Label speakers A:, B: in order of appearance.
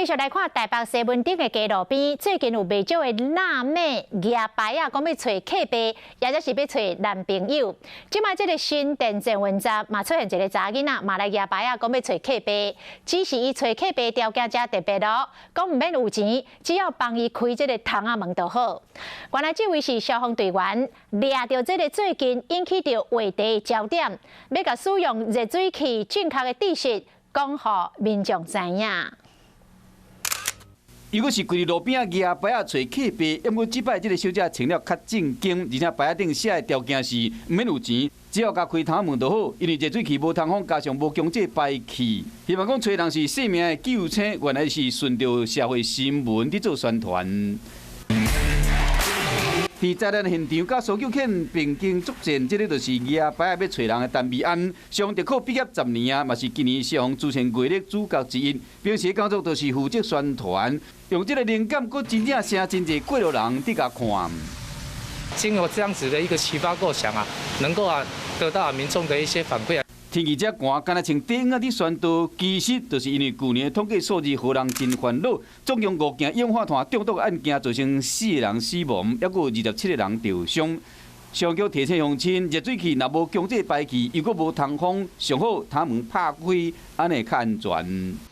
A: 继续来看台北西门町的街路边，最近有不少的辣妹、牙牌啊，讲要找客爸，或者是要找男朋友。即卖这个新电竞网站嘛出现一个查囡仔，嘛来牙牌啊，讲要找客爸，只是伊找客爸条件才特别咯，讲唔免有钱，只要帮伊开这个窗仔门就好。原来这位是消防队员，抓到这个最近引起到话题的焦点，要甲使用热水器正确的知识，讲互民众知影。
B: 如果是规路边啊牙牌啊找客爸，不过即摆即个小姐穿了较正经，而且牌仔顶写的条件是唔免有钱，只要甲开窗门就好。因为热水器无通风，加上无强制排气，希望讲找人是姓名的救星，原来是顺着社会新闻伫做宣传。伫灾难现场，甲搜救犬并肩作战，这个就是牙牌要找人的陈美安，上特考毕业10年啊，嘛是今年消防主持月历主角之一。平时工作就是负责宣传，用这个灵感，佫真正请真侪过路人伫甲看。
C: 经过这样子的一个启发构想啊，能够得到民众的一些反馈啊。
B: 天气这寒，干那穿短袄伫宣导，其实就是因为去年的统计数字，互人真烦恼。总共5件氧化碳中毒案件，造成4个人死亡，还佫有27个人受伤。上局提醒乡亲，热水器若无强制排气，又佫无通风，上好窗门拍开，安尼较安全。